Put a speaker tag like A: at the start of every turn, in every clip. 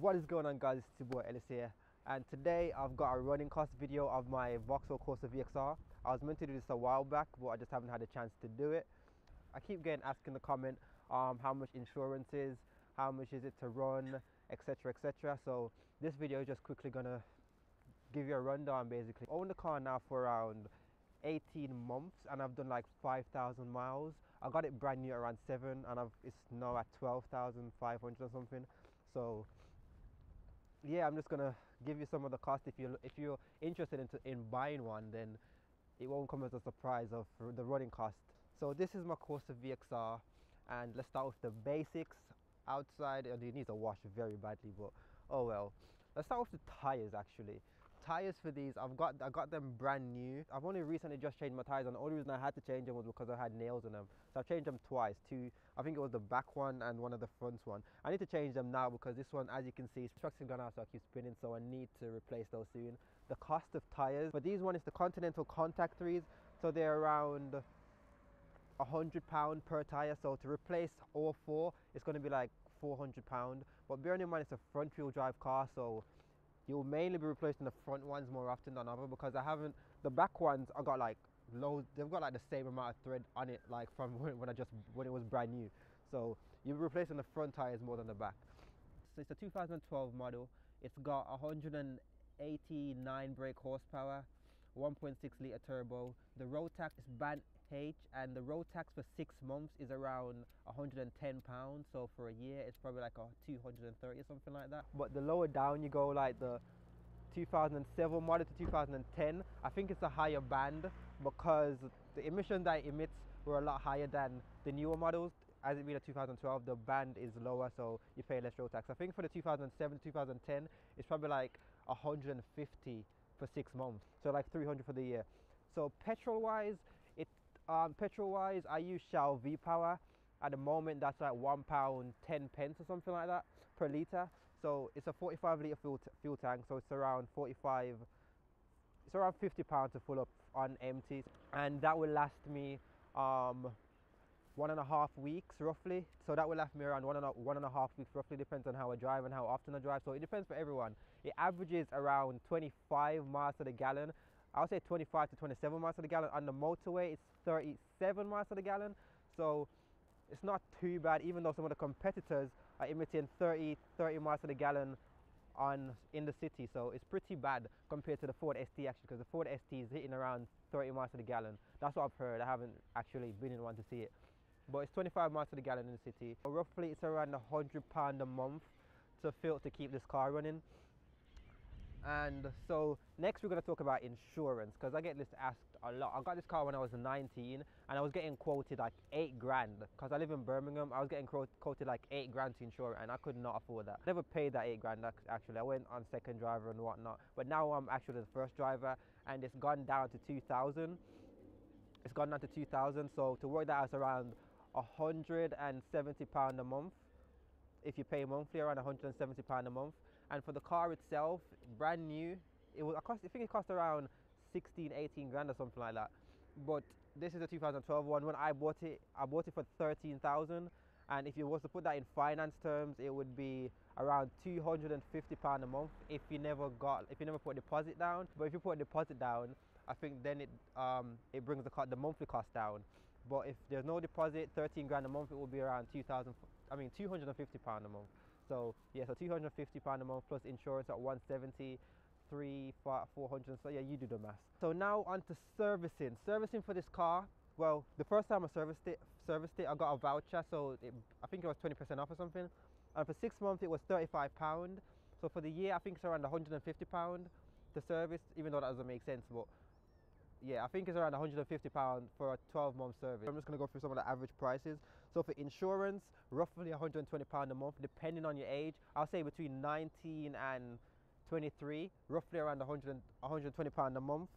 A: What is going on, guys? It's your boy Ellis here, and today I've got a running cost video of my Vauxhall Corsa VXR. I was meant to do this a while back, but I just haven't had a chance to do it. I keep getting asked in the comment how much insurance is, how much is it to run, etc, etc. So this video is just quickly gonna give you a rundown. Basically, I own the car now for around 18 months and I've done like 5,000 miles. I got it brand new around 7 and it's now at 12,500 or something. So yeah, I'm just gonna give you some of the cost. If you're interested in buying one, then it won't come as a surprise of the running cost. So this is my Corsa VXR, and let's start with the basics. Outside, it needs a wash very badly, but oh well. Let's start with the tires. Actually, tires for these, I got them brand new. I've only recently just changed my tires, and the only reason I had to change them was because I had nails in them. So I've changed them twice. I think it was the back one and one of the front one. I need to change them now because this one, as you can see, trucks have gone out, so I keep spinning. So I need to replace those soon. The cost of tires for these one is the Continental Contact 3s, so they're around £100 per tire. So to replace all four, it's going to be like £400. But bearing in mind it's a front wheel drive car, so you'll mainly be replacing the front ones more often than other, because the back ones I got like loads, they've got like the same amount of thread on it like from when it was brand new. So you'll be replacing the front tires more than the back. So it's a 2012 model. It's got 189 brake horsepower, 1.6 litre turbo. The road tax is band H, and the road tax for 6 months is around £110. So for a year it's probably like a 230 or something like that. But the lower down you go, like the 2007 model to 2010, I think it's a higher band because the emissions that it emits were a lot higher than the newer models. As it being a 2012, the band is lower, so you pay less road tax. I think for the 2007 to 2010, it's probably like 150 for 6 months, so like 300 for the year. So petrol wise, I use Shell V Power. At the moment, that's like £1.10 or something like that per litre. So it's a 45 litre fuel tank, so it's around £50 to fill up on empty, and that will last me 1.5 weeks roughly. So that will last me around 1.5 weeks roughly. Depends on how I drive and how often I drive, so it depends for everyone. It averages around 25 miles to the gallon. I'll say 25 to 27 miles to the gallon. On the motorway it's 37 miles to the gallon, so it's not too bad, even though some of the competitors are emitting 30 miles to the gallon in the city. So it's pretty bad compared to the Ford ST actually, because the Ford ST is hitting around 30 miles to the gallon. That's what I've heard. I haven't actually been in one to see it, but it's 25 miles to the gallon in the city. So roughly it's around £100 a month to keep this car running. And so next we're going to talk about insurance, because I get this asked a lot. I got this car when I was 19 and I was getting quoted like 8 grand because I live in Birmingham. I was getting quoted like 8 grand to insure it, and I could not afford that. Never paid that 8 grand actually. I went on second driver and whatnot, but now I'm actually the first driver and it's gone down to 2,000. It's gone down to 2,000, so to work that out, it's around £170 a month. If you pay monthly, around £170 a month. And for the car itself, brand new, I think it cost around 18 grand or something like that. But this is a 2012 one. When I bought it for 13,000, and if you was to put that in finance terms, it would be around £250 a month if you never put a deposit down. But if you put a deposit down, I think then it brings the monthly cost down. But if there's no deposit, 13 grand a month, it will be around £250 a month. So yeah, so £250 a month plus insurance at 170, 400. So yeah, you do the math. So now on to servicing. Servicing for this car. Well, the first time I serviced it, I got a voucher, so I think it was 20% off or something. And for 6 months, it was £35. So for the year, I think it's around £150 to service, even though that doesn't make sense, but yeah, I think it's around £150 for a 12-month service. I'm just going to go through some of the average prices. So for insurance, roughly £120 a month, depending on your age. I'll say between 19 and 23, roughly around £120 a month.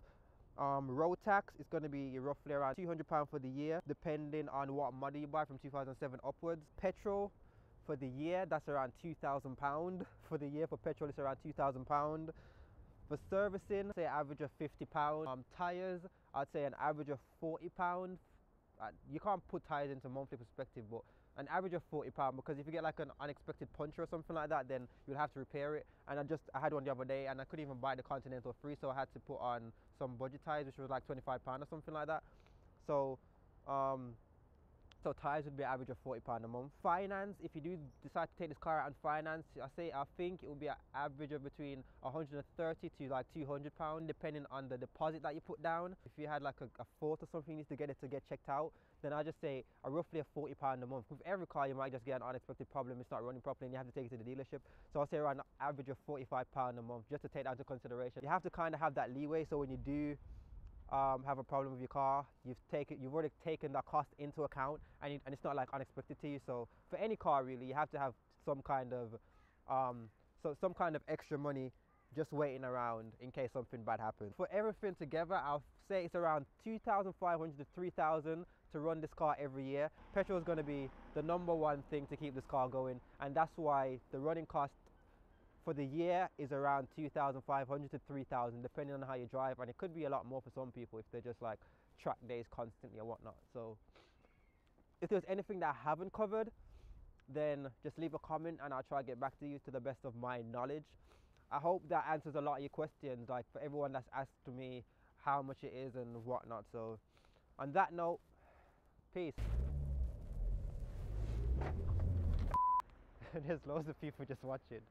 A: Road tax is going to be roughly around £200 for the year, depending on what model you buy from 2007 upwards. Petrol for the year, that's around £2,000 for the year. For petrol, it's around £2,000. For servicing, say an average of £50. Tyres, I'd say an average of £40. You can't put tyres into monthly perspective, but an average of £40, because if you get like an unexpected puncture or something like that, then you'll have to repair it. And I had one the other day, and I couldn't even buy the Continental free, so I had to put on some budget tires, which was like £25 or something like that. So so tires would be an average of £40 a month. Finance, if you do decide to take this car out on finance, I think it will be an average of between 130 to like £200, depending on the deposit that you put down. If you had like a fourth or something you need to get it to get checked out, then I just say roughly a £40 a month. With every car, you might just get an unexpected problem, it's not running properly, and you have to take it to the dealership. So I'll say around an average of £45 a month, just to take that into consideration. You have to kind of have that leeway, so when you do have a problem with your car, you've already taken that cost into account, and it's not like unexpected to you. So for any car really, you have to have some kind of extra money just waiting around in case something bad happens. For everything together, I'll say it's around 2,500 to 3,000 to run this car every year. Petrol is going to be the #1 thing to keep this car going, and that's why the running cost for the year is around 2,500 to 3,000, depending on how you drive, and it could be a lot more for some people if they're just like track days constantly or whatnot. So if there's anything that I haven't covered, then just leave a comment and I'll try to get back to you to the best of my knowledge. I hope that answers a lot of your questions, like for everyone that's asked me how much it is and whatnot. So on that note, peace. There's loads of people just watching.